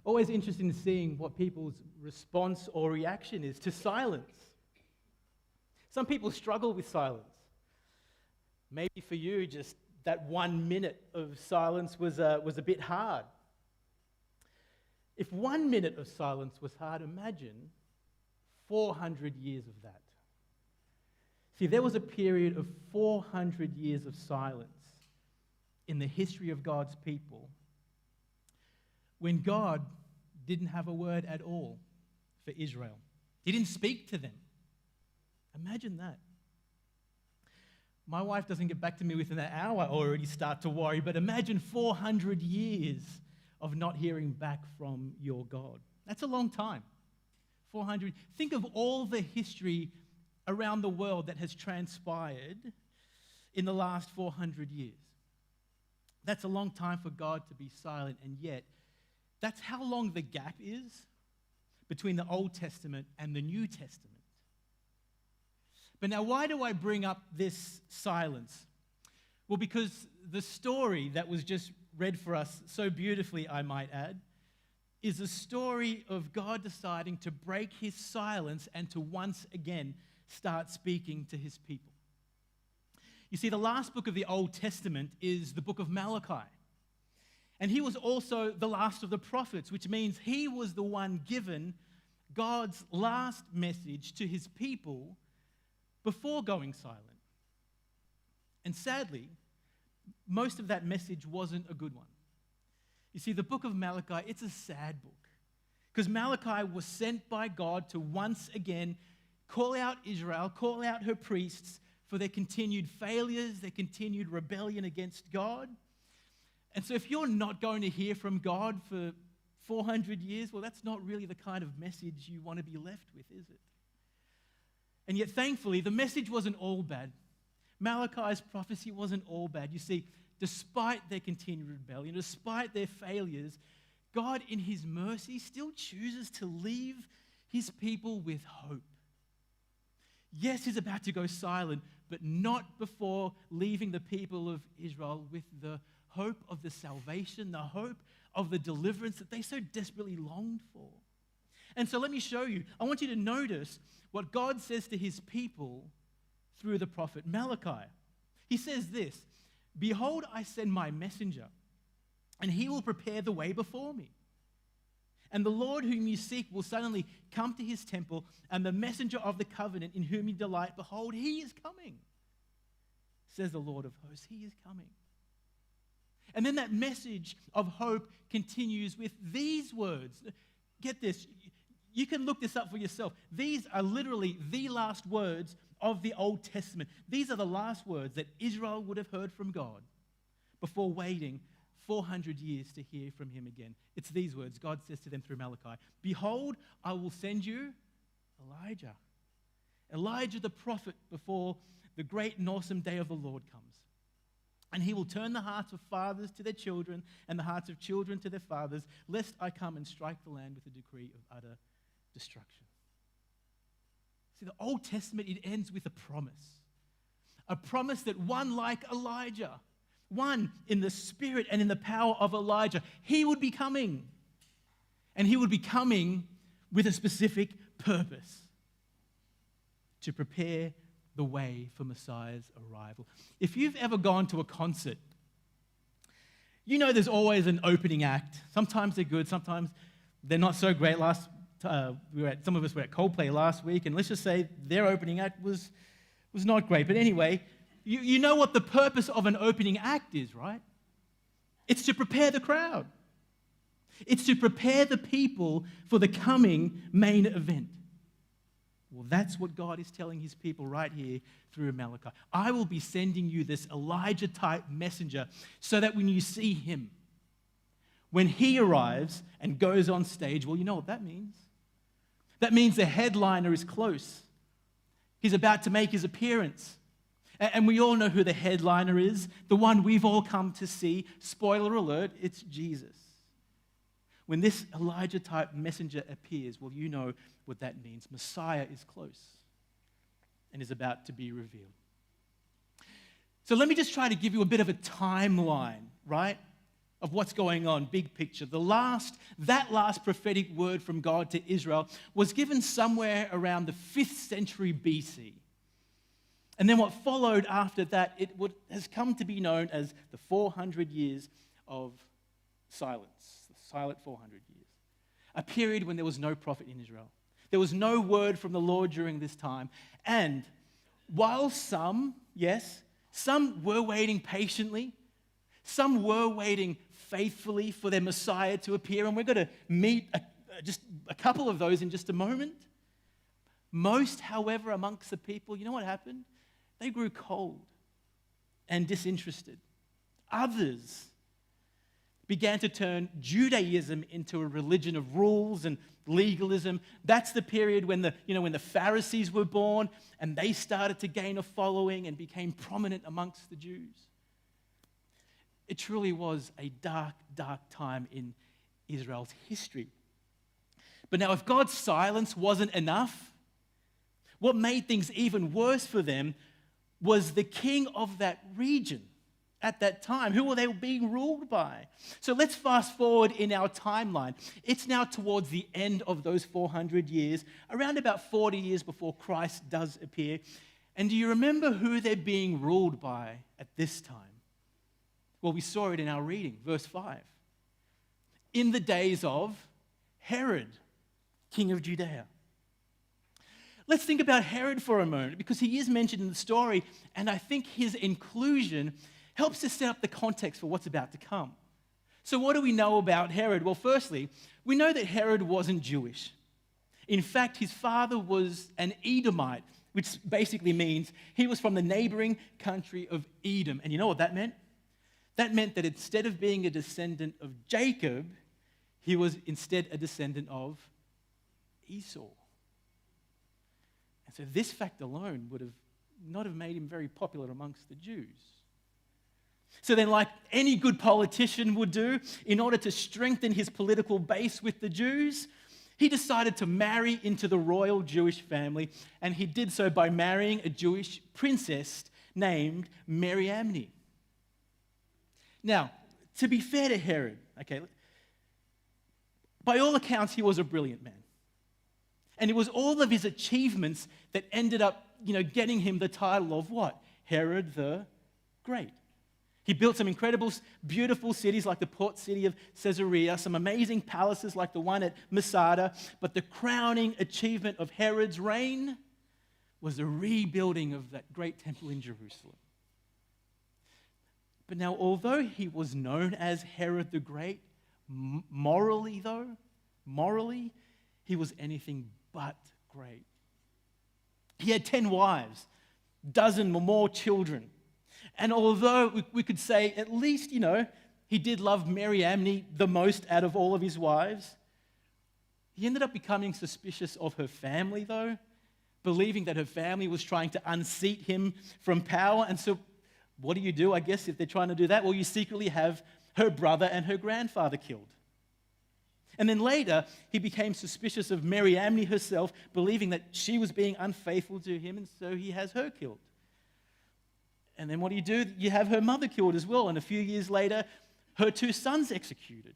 Always interested in seeing what people's response or reaction is to silence. Some people struggle with silence. Maybe for you, just that 1 minute of silence was a bit hard. If 1 minute of silence was hard, imagine 400 years of that. See, there was a period of 400 years of silence in the history of God's people when God didn't have a word at all for Israel. He didn't speak to them. Imagine that. My wife doesn't get back to me within an hour, I already start to worry, but imagine 400 years of not hearing back from your God. That's a long time. 400. Think of all the history around the world that has transpired in the last 400 years. That's a long time for God to be silent, and yet that's how long the gap is between the Old Testament and the New Testament. But now, why do I bring up this silence? Well, because the story that was just read for us so beautifully, I might add, is a story of God deciding to break his silence and to once again start speaking to his people. You see, the last book of the Old Testament is the book of Malachi. And he was also the last of the prophets, which means he was the one given God's last message to his people before going silent. And sadly, most of that message wasn't a good one. You see, the book of Malachi, it's a sad book because Malachi was sent by God to once again call out Israel, call out her priests for their continued failures, their continued rebellion against God. And so if you're not going to hear from God for 400 years, well, that's not really the kind of message you want to be left with, is it? And yet, thankfully, the message wasn't all bad. Malachi's prophecy wasn't all bad. You see, despite their continued rebellion, despite their failures, God, in his mercy, still chooses to leave his people with hope. Yes, he's about to go silent, but not before leaving the people of Israel with the hope of the salvation, the hope of the deliverance that they so desperately longed for. And so let me show you. I want you to notice what God says to his people through the prophet Malachi. He says this, "Behold, I send my messenger, and he will prepare the way before me. And the Lord whom you seek will suddenly come to his temple, and the messenger of the covenant in whom you delight, behold, he is coming, says the Lord of hosts." He is coming. And then that message of hope continues with these words. Get this. You can look this up for yourself. These are literally the last words of the Old Testament. These are the last words that Israel would have heard from God before waiting 400 years to hear from him again. It's these words. God says to them through Malachi, "Behold, I will send you Elijah. Elijah the prophet before the great and awesome day of the Lord comes. And he will turn the hearts of fathers to their children and the hearts of children to their fathers, lest I come and strike the land with a decree of utter destruction." See, the Old Testament, it ends with a promise that one like Elijah, one in the spirit and in the power of Elijah, he would be coming. And he would be coming with a specific purpose: to prepare the way for Messiah's arrival. If you've ever gone to a concert, you know there's always an opening act. Sometimes they're good, sometimes they're not so great. Some of us were at Coldplay last week, and let's just say their opening act was not great. But anyway, you know what the purpose of an opening act is, right? It's to prepare the crowd. It's to prepare the people for the coming main event. Well, that's what God is telling his people right here through Malachi. I will be sending you this Elijah-type messenger so that when you see him, when he arrives and goes on stage, well, you know what that means. That means the headliner is close. He's about to make his appearance. And we all know who the headliner is, the one we've all come to see. Spoiler alert, it's Jesus. When this Elijah-type messenger appears, well, you know what that means. Messiah is close and is about to be revealed. So let me just try to give you a bit of a timeline, right? of what's going on, big picture. That last prophetic word from God to Israel was given somewhere around the 5th century BC. And then what followed after that, has come to be known as the 400 years of silence, the silent 400 years. A period when there was no prophet in Israel. There was no word from the Lord during this time. And while some were waiting patiently, some were waiting faithfully for their Messiah to appear, and we're going to meet just a couple of those in just a moment. Most, however, amongst the people, you know what happened? They grew cold and disinterested. Others began to turn Judaism into a religion of rules and legalism. That's the period when the Pharisees were born and they started to gain a following and became prominent amongst the Jews. It truly was a dark, dark time in Israel's history. But now, if God's silence wasn't enough, what made things even worse for them was the king of that region at that time. Who were they being ruled by? So let's fast forward in our timeline. It's now towards the end of those 400 years, around about 40 years before Christ does appear. And do you remember who they're being ruled by at this time? Well, we saw it in our reading, verse 5. In the days of Herod, king of Judea. Let's think about Herod for a moment, because he is mentioned in the story, and I think his inclusion helps to set up the context for what's about to come. So what do we know about Herod? Well, firstly, we know that Herod wasn't Jewish. In fact, his father was an Edomite, which basically means he was from the neighboring country of Edom. And you know what that meant? That meant that instead of being a descendant of Jacob, he was instead a descendant of Esau. And so this fact alone would have not have made him very popular amongst the Jews. So then, like any good politician would do, in order to strengthen his political base with the Jews, he decided to marry into the royal Jewish family, and he did so by marrying a Jewish princess named Mary. Now, to be fair to Herod, by all accounts, he was a brilliant man. And it was all of his achievements that ended up, getting him the title of what? Herod the Great. He built some incredible, beautiful cities like the port city of Caesarea, some amazing palaces like the one at Masada, but the crowning achievement of Herod's reign was the rebuilding of that great temple in Jerusalem. But now, although he was known as Herod the Great, morally, he was anything but great. He had 10 wives, dozen or more children. And although we could say at least, he did love Mary the most out of all of his wives, he ended up becoming suspicious of her family, though, believing that her family was trying to unseat him from power. And so what do you do, I guess, if they're trying to do that? Well, you secretly have her brother and her grandfather killed. And then later, he became suspicious of Mary herself, believing that she was being unfaithful to him, and so he has her killed. And then what do? You have her mother killed as well, and a few years later, her 2 sons executed.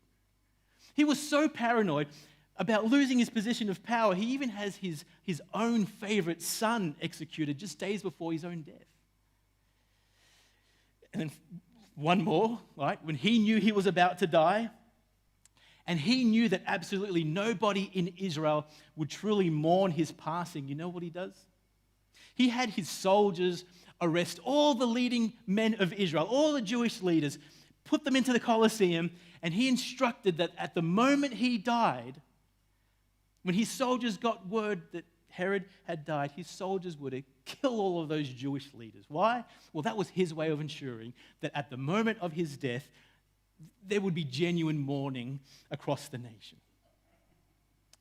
He was so paranoid about losing his position of power, he even has his own favorite son executed just days before his own death. And then one more, right? When he knew he was about to die, and he knew that absolutely nobody in Israel would truly mourn his passing, you know what he does? He had his soldiers arrest all the leading men of Israel, all the Jewish leaders, put them into the Colosseum, and he instructed that at the moment he died, when his soldiers got word that Herod had died, his soldiers would kill all of those Jewish leaders. Why? Well, that was his way of ensuring that at the moment of his death, there would be genuine mourning across the nation.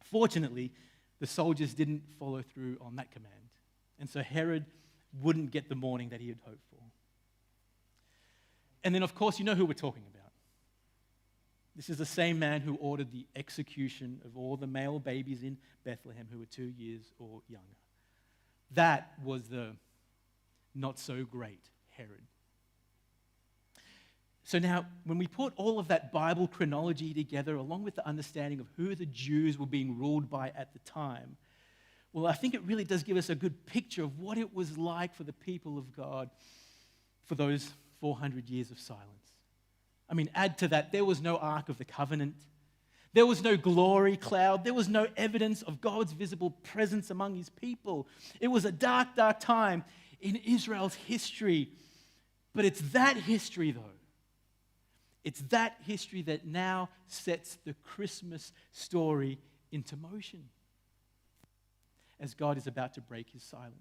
Fortunately, the soldiers didn't follow through on that command, and so Herod wouldn't get the mourning that he had hoped for. And then, of course, you know who we're talking about. This is the same man who ordered the execution of all the male babies in Bethlehem who were 2 years or younger. That was the not-so-great Herod. So now, when we put all of that Bible chronology together, along with the understanding of who the Jews were being ruled by at the time, well, I think it really does give us a good picture of what it was like for the people of God for those 400 years of silence. I mean, add to that, there was no Ark of the Covenant. There was no glory cloud. There was no evidence of God's visible presence among his people. It was a dark, dark time in Israel's history. But it's that history, though. It's that history that now sets the Christmas story into motion as God is about to break his silence.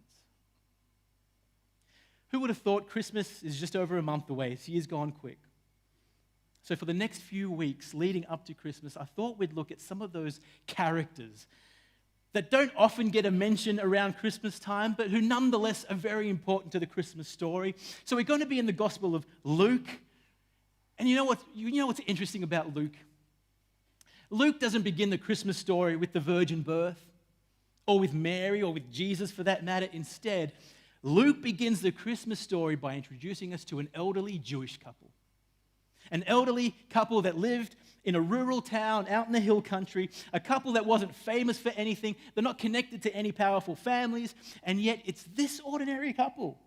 Who would have thought Christmas is just over a month away? This year's gone quick. So for the next few weeks leading up to Christmas, I thought we'd look at some of those characters that don't often get a mention around Christmas time, but who nonetheless are very important to the Christmas story. So we're going to be in the Gospel of Luke. And you know what's interesting about Luke? Luke doesn't begin the Christmas story with the virgin birth, or with Mary, or with Jesus for that matter. Instead, Luke begins the Christmas story by introducing us to an elderly Jewish couple. An elderly couple that lived in a rural town out in the hill country, a couple that wasn't famous for anything, they're not connected to any powerful families, and yet it's this ordinary couple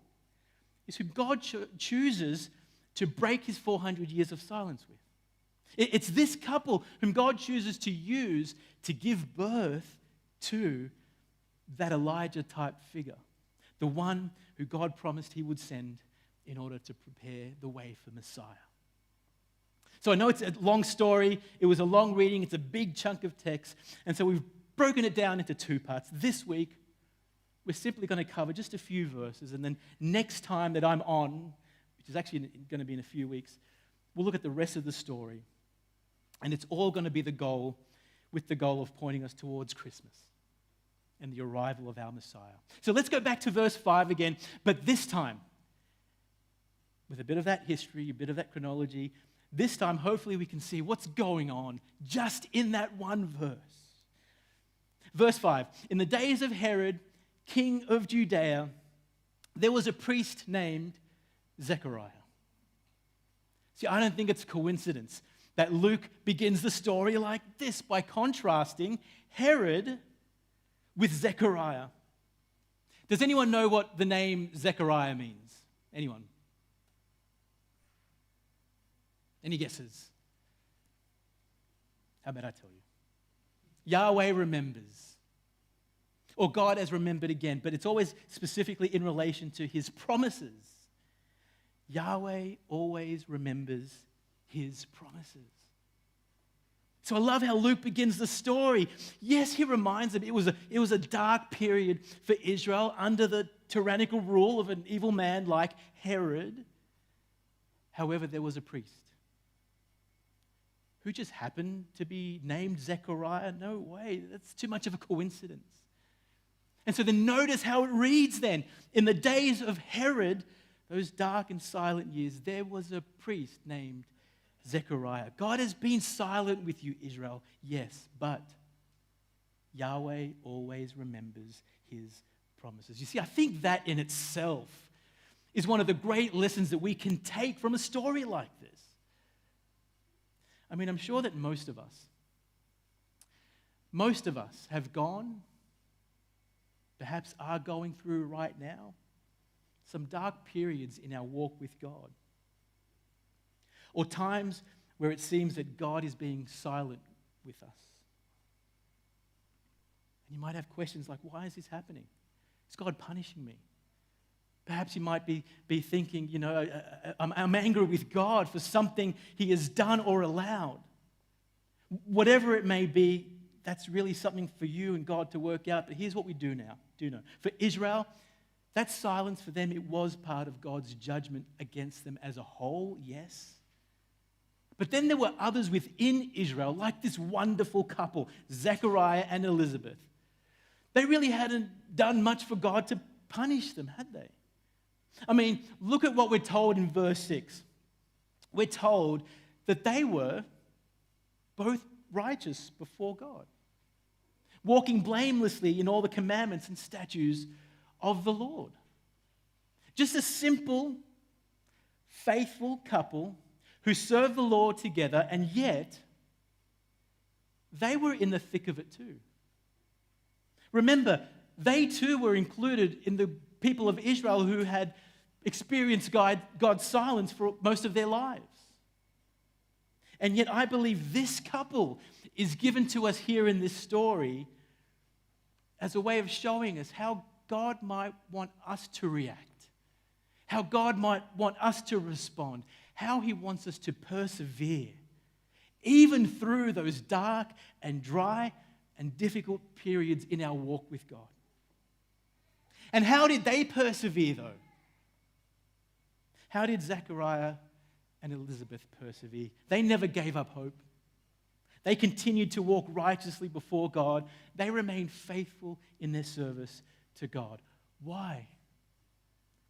is who God chooses to break his 400 years of silence with. It's this couple whom God chooses to use to give birth to that Elijah-type figure, the one who God promised he would send in order to prepare the way for Messiah. So I know it's a long story, it was a long reading, it's a big chunk of text, and so we've broken it down into two parts. This week, we're simply going to cover just a few verses, and then next time that I'm on, which is actually going to be in a few weeks, we'll look at the rest of the story, and it's all going to be the goal of pointing us towards Christmas and the arrival of our Messiah. So let's go back to verse 5 again, but this time, with a bit of that history, a bit of that chronology, this time hopefully we can see what's going on just in that one verse. Verse 5, in the days of Herod, king of Judea, there was a priest named Zechariah. See, I don't think it's a coincidence that Luke begins the story like this by contrasting Herod with Zechariah. Does anyone know what the name Zechariah means? Anyone? Any guesses? How about I tell you? Yahweh remembers. Or God has remembered again, but it's always specifically in relation to his promises. Yahweh always remembers his promises. So I love how Luke begins the story. Yes, he reminds them it was a dark period for Israel under the tyrannical rule of an evil man like Herod. However, there was a priest who just happened to be named Zechariah. No way, that's too much of a coincidence. And so then notice how it reads then. In the days of Herod, those dark and silent years, there was a priest named Zechariah. God has been silent with you, Israel, yes, but Yahweh always remembers his promises. You see, I think that in itself is one of the great lessons that we can take from a story like this. I mean, I'm sure that most of us have gone, perhaps are going through right now, some dark periods in our walk with God. Or times where it seems that God is being silent with us. And you might have questions like, why is this happening? Is God punishing me? Perhaps you might be thinking, I'm angry with God for something he has done or allowed. Whatever it may be, that's really something for you and God to work out. But here's what we do know. For Israel, that silence for them, it was part of God's judgment against them as a whole, yes. But then there were others within Israel, like this wonderful couple, Zechariah and Elizabeth. They really hadn't done much for God to punish them, had they? I mean, look at what we're told in verse 6. We're told that they were both righteous before God, walking blamelessly in all the commandments and statutes of the Lord. Just a simple, faithful couple who served the Lord together, and yet they were in the thick of it too. Remember, they too were included in the people of Israel who had experienced God's silence for most of their lives. And yet I believe this couple is given to us here in this story as a way of showing us how God might want us to react, how God might want us to respond, how he wants us to persevere, even through those dark and dry and difficult periods in our walk with God. And how did they persevere, though? How did Zechariah and Elizabeth persevere? They never gave up hope. They continued to walk righteously before God. They remained faithful in their service to God. Why?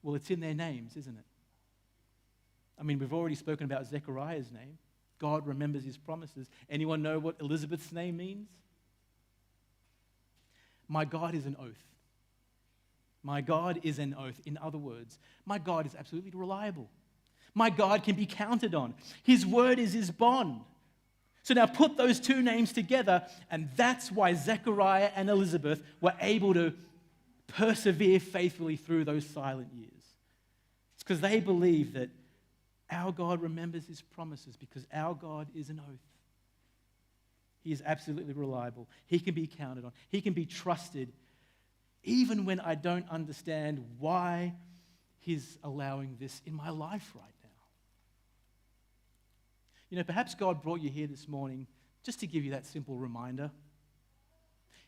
Well, it's in their names, isn't it? I mean, we've already spoken about Zechariah's name. God remembers his promises. Anyone know what Elizabeth's name means? My God is an oath. My God is an oath. In other words, my God is absolutely reliable. My God can be counted on. His word is his bond. So now put those two names together, and that's why Zechariah and Elizabeth were able to persevere faithfully through those silent years. It's because they believe that our God remembers his promises, because our God is an oath. He is absolutely reliable. He can be counted on. He can be trusted, even when I don't understand why he's allowing this in my life right now. You know, perhaps God brought you here this morning just to give you that simple reminder.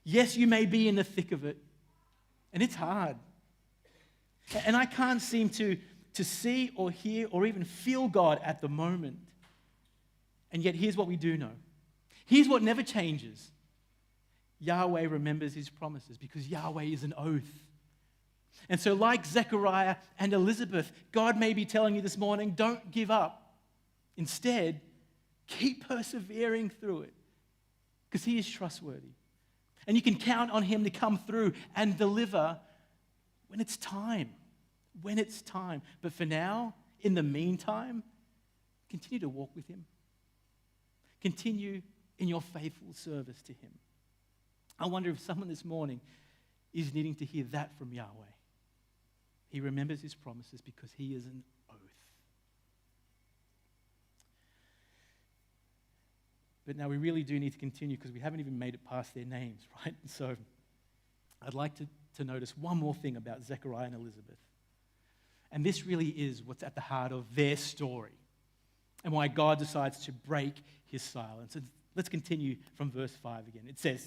Yes, you may be in the thick of it, and it's hard. And I can't seem to see or hear or even feel God at the moment. And yet here's what we do know. Here's what never changes. Yahweh remembers his promises, because Yahweh is an oath. And so like Zechariah and Elizabeth, God may be telling you this morning, don't give up. Instead, keep persevering through it, because he is trustworthy. And you can count on him to come through and deliver when it's time. When it's time. But for now, in the meantime, continue to walk with him. Continue in your faithful service to him. I wonder if someone this morning is needing to hear that from Yahweh. He remembers his promises because he is an oath. But now we really do need to continue, because we haven't even made it past their names, right? So I'd like to notice one more thing about Zechariah and Elizabeth. And this really is what's at the heart of their story and why God decides to break his silence. And let's continue from verse 5 again. It says,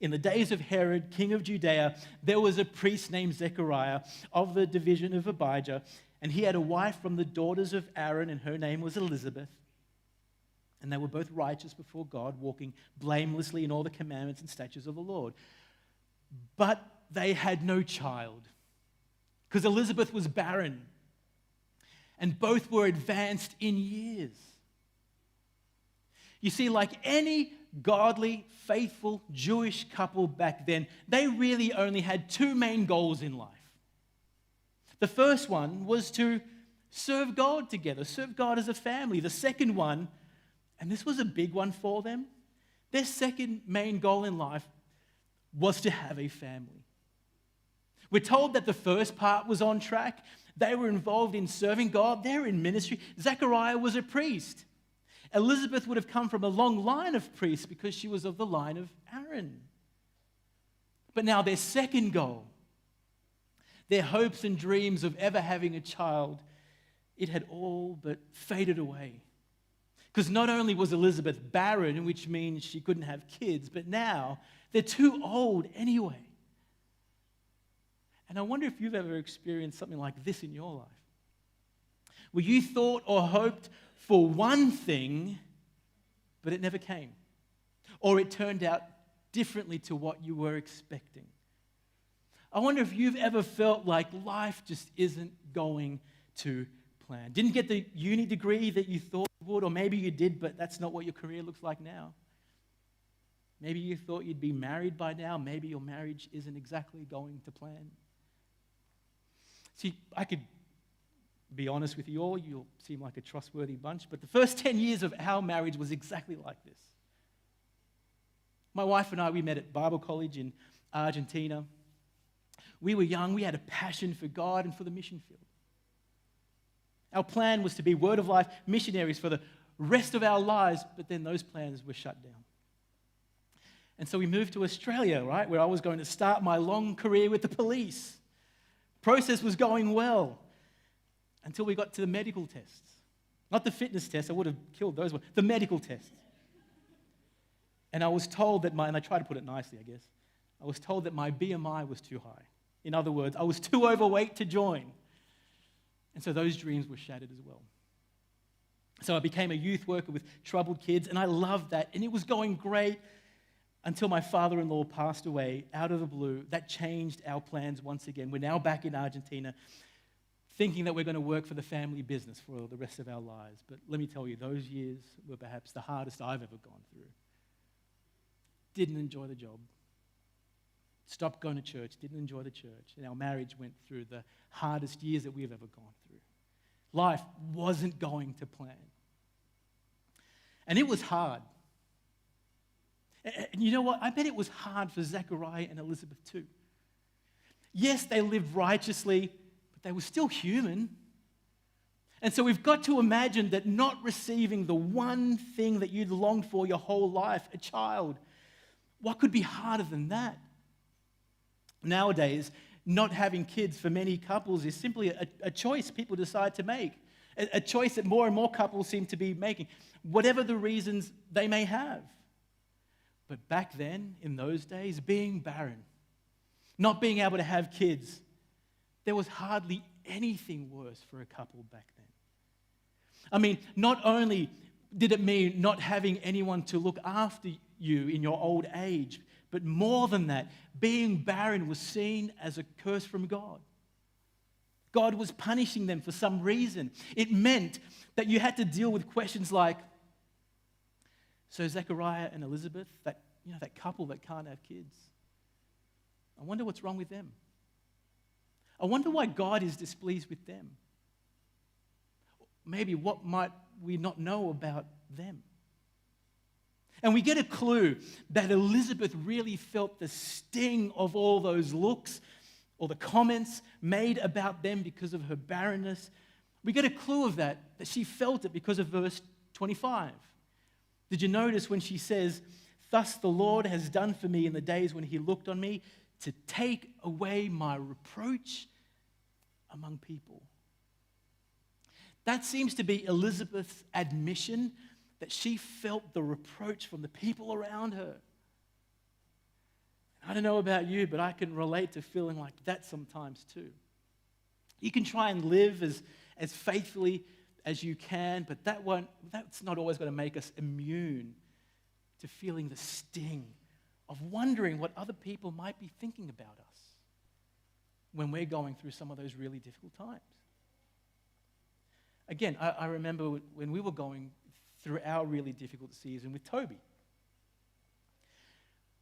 in the days of Herod, king of Judea, there was a priest named Zechariah of the division of Abijah, and he had a wife from the daughters of Aaron, and her name was Elizabeth. And they were both righteous before God, walking blamelessly in all the commandments and statutes of the Lord. But they had no child, because Elizabeth was barren, and both were advanced in years. You see, like any godly, faithful Jewish couple back then, they really only had two main goals in life. The first one was to serve God together, serve God as a family. The second one, and this was a big one for them, their second main goal in life was to have a family. We're told that the first part was on track. They were involved in serving God. They're in ministry. Zechariah was a priest. Elizabeth would have come from a long line of priests because she was of the line of Aaron. But now their second goal, their hopes and dreams of ever having a child, it had all but faded away. Because not only was Elizabeth barren, which means she couldn't have kids, but now they're too old anyway. And I wonder if you've ever experienced something like this in your life, where you thought or hoped for one thing, but it never came. Or it turned out differently to what you were expecting. I wonder if you've ever felt like life just isn't going to plan. Didn't get the uni degree that you thought you would, or maybe you did, but that's not what your career looks like now. Maybe you thought you'd be married by now. Maybe your marriage isn't exactly going to plan. See, I could be honest with you all, you'll seem like a trustworthy bunch, but the first 10 years of our marriage was exactly like this. My wife and I, we met at Bible college in Argentina. We were young, we had a passion for God and for the mission field. Our plan was to be Word of Life missionaries for the rest of our lives, but then those plans were shut down. And so we moved to Australia, right, where I was going to start my long career with the police. Process was going well until we got to the medical tests. Not the fitness test, I would have killed those ones, the medical tests. And I was told that and I try to put it nicely, I guess, I was told that my BMI was too high. In other words, I was too overweight to join. And so those dreams were shattered as well. So I became a youth worker with troubled kids, and I loved that, and it was going great until my father-in-law passed away out of the blue. That changed our plans once again. We're now back in Argentina, thinking that we're going to work for the family business for the rest of our lives. But let me tell you, those years were perhaps the hardest I've ever gone through. Didn't enjoy the job. Stopped going to church, didn't enjoy the church. And our marriage went through the hardest years that we've ever gone through. Life wasn't going to plan. And it was hard. And you know what? I bet it was hard for Zechariah and Elizabeth too. Yes, they lived righteously, but they were still human. And so we've got to imagine that not receiving the one thing that you'd longed for your whole life, a child, what could be harder than that? Nowadays, not having kids for many couples is simply a choice people decide to make, a choice that more and more couples seem to be making, whatever the reasons they may have. But back then, in those days, being barren, not being able to have kids, there was hardly anything worse for a couple back then. I mean, not only did it mean not having anyone to look after you in your old age, but more than that, being barren was seen as a curse from God. God was punishing them for some reason. It meant that you had to deal with questions like, so Zechariah and Elizabeth, that couple that can't have kids, I wonder what's wrong with them. I wonder why God is displeased with them. Maybe what might we not know about them? And we get a clue that Elizabeth really felt the sting of all those looks or the comments made about them because of her barrenness. We get a clue of that she felt it because of verse 25. Did you notice when she says, "Thus the Lord has done for me in the days when he looked on me to take away my reproach among people"? That seems to be Elizabeth's admission that she felt the reproach from the people around her. I don't know about you, but I can relate to feeling like that sometimes too. You can try and live as faithfully as you can, but that's not always going to make us immune to feeling the sting of wondering what other people might be thinking about us when we're going through some of those really difficult times. Again, I remember when we were going through our really difficult season with Toby.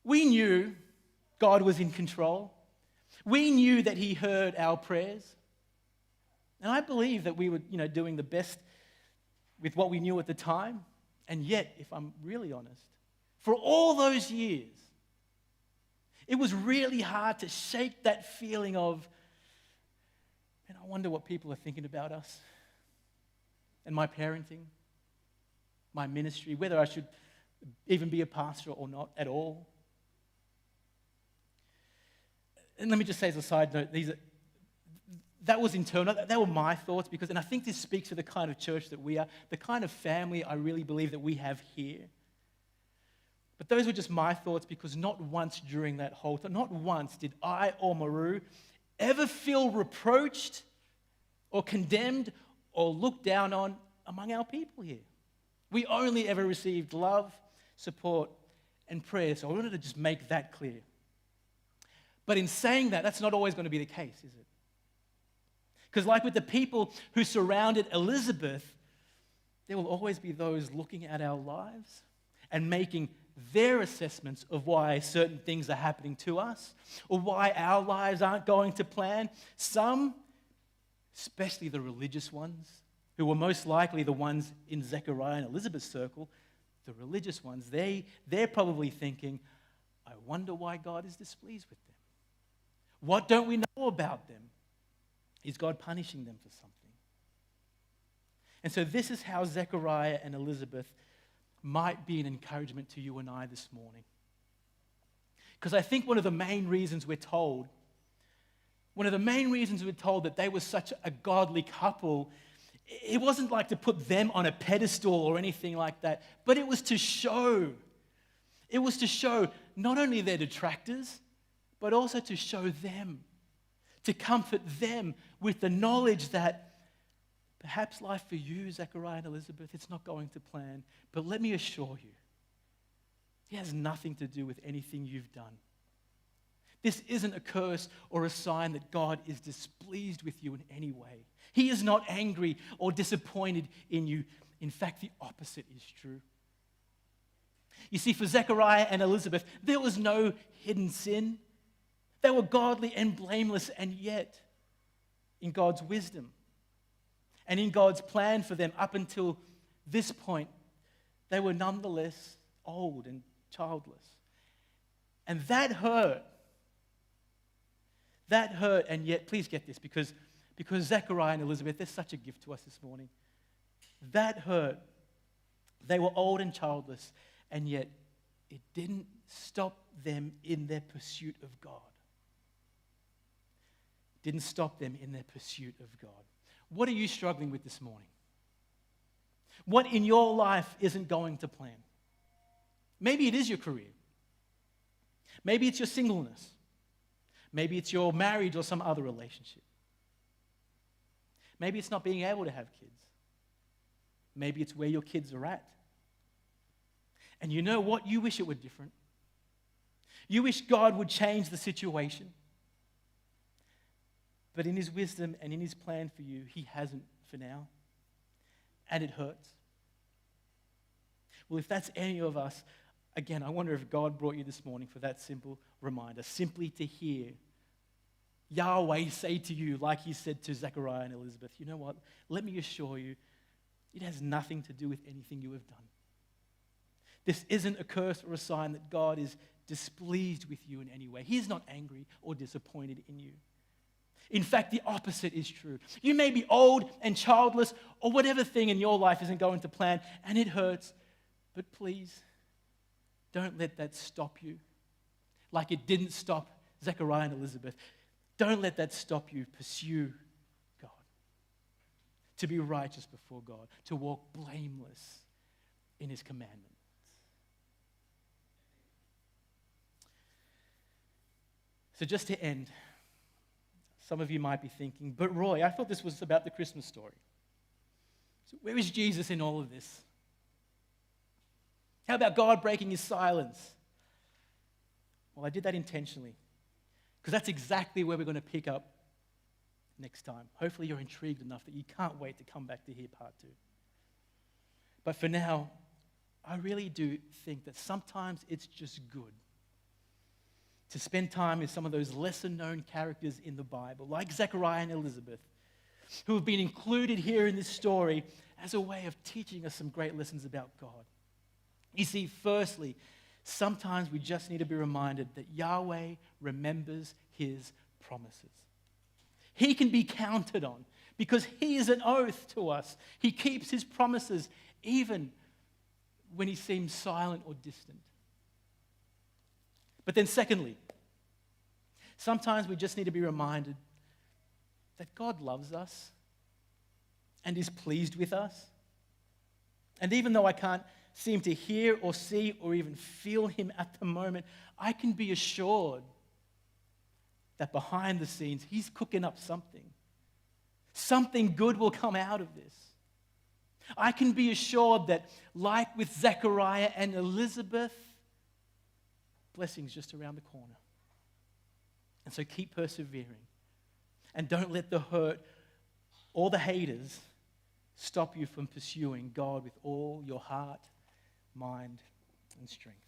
We knew God was in control. We knew that he heard our prayers. And I believe that we were, doing the best with what we knew at the time. And yet, if I'm really honest, for all those years, it was really hard to shake that feeling of, man, I wonder what people are thinking about us and my parenting, my ministry, whether I should even be a pastor or not at all. And let me just say as a side note, that was internal. That were my thoughts and I think this speaks to the kind of church that we are, the kind of family I really believe that we have here. But those were just my thoughts because not once during that whole time, not once did I or Maru ever feel reproached or condemned or looked down on among our people here. We only ever received love, support, and prayer. So I wanted to just make that clear. But in saying that, that's not always going to be the case, is it? Because like with the people who surrounded Elizabeth, there will always be those looking at our lives and making their assessments of why certain things are happening to us or why our lives aren't going to plan. Some especially the religious ones, who were most likely the ones in Zechariah and Elizabeth's circle, the religious ones, they're probably thinking, I wonder why God is displeased with them. What don't we know about them? Is God punishing them for something? And so this is how Zechariah and Elizabeth might be an encouragement to you and I this morning. Because I think one of the main reasons we're told that they were such a godly couple, it wasn't like to put them on a pedestal or anything like that, but it was to show not only their detractors, but also to show them, to comfort them with the knowledge that perhaps life for you, Zechariah and Elizabeth, it's not going to plan. But let me assure you, it has nothing to do with anything you've done. This isn't a curse or a sign that God is displeased with you in any way. He is not angry or disappointed in you. In fact, the opposite is true. You see, for Zechariah and Elizabeth, there was no hidden sin. They were godly and blameless, and yet, in God's wisdom and in God's plan for them up until this point, they were nonetheless old and childless. And that hurt. That hurt, and yet, please get this, because Zechariah and Elizabeth, they're such a gift to us this morning. That hurt. They were old and childless, and yet it didn't stop them in their pursuit of God. Didn't stop them in their pursuit of God. What are you struggling with this morning? What in your life isn't going to plan? Maybe it is your career. Maybe it's your singleness. Maybe it's your marriage or some other relationship. Maybe it's not being able to have kids. Maybe it's where your kids are at. And you know what? You wish it were different. You wish God would change the situation. But in His wisdom and in His plan for you, He hasn't for now. And it hurts. Well, if that's any of us, again, I wonder if God brought you this morning for that simple reminder, simply to hear Yahweh say to you, like He said to Zechariah and Elizabeth, you know what? Let me assure you, it has nothing to do with anything you have done. This isn't a curse or a sign that God is displeased with you in any way. He is not angry or disappointed in you. In fact, the opposite is true. You may be old and childless, or whatever thing in your life isn't going to plan, and it hurts, but please, don't let that stop you. Like it didn't stop Zechariah and Elizabeth. Don't let that stop you. Pursue God. To be righteous before God. To walk blameless in His commandments. So just to end, some of you might be thinking, but Roy, I thought this was about the Christmas story. So where is Jesus in all of this? How about God breaking His silence? Well, I did that intentionally because that's exactly where we're going to pick up next time. Hopefully you're intrigued enough that you can't wait to come back to hear part 2. But for now, I really do think that sometimes it's just good to spend time with some of those lesser-known characters in the Bible, like Zechariah and Elizabeth, who have been included here in this story as a way of teaching us some great lessons about God. You see, firstly, sometimes we just need to be reminded that Yahweh remembers His promises. He can be counted on because He is an oath to us. He keeps His promises even when He seems silent or distant. But then secondly, sometimes we just need to be reminded that God loves us and is pleased with us. And even though I can't seem to hear or see or even feel Him at the moment, I can be assured that behind the scenes, He's cooking up something. Something good will come out of this. I can be assured that, like with Zechariah and Elizabeth, blessing's just around the corner. And so keep persevering. And don't let the hurt or the haters stop you from pursuing God with all your heart, mind, and strength.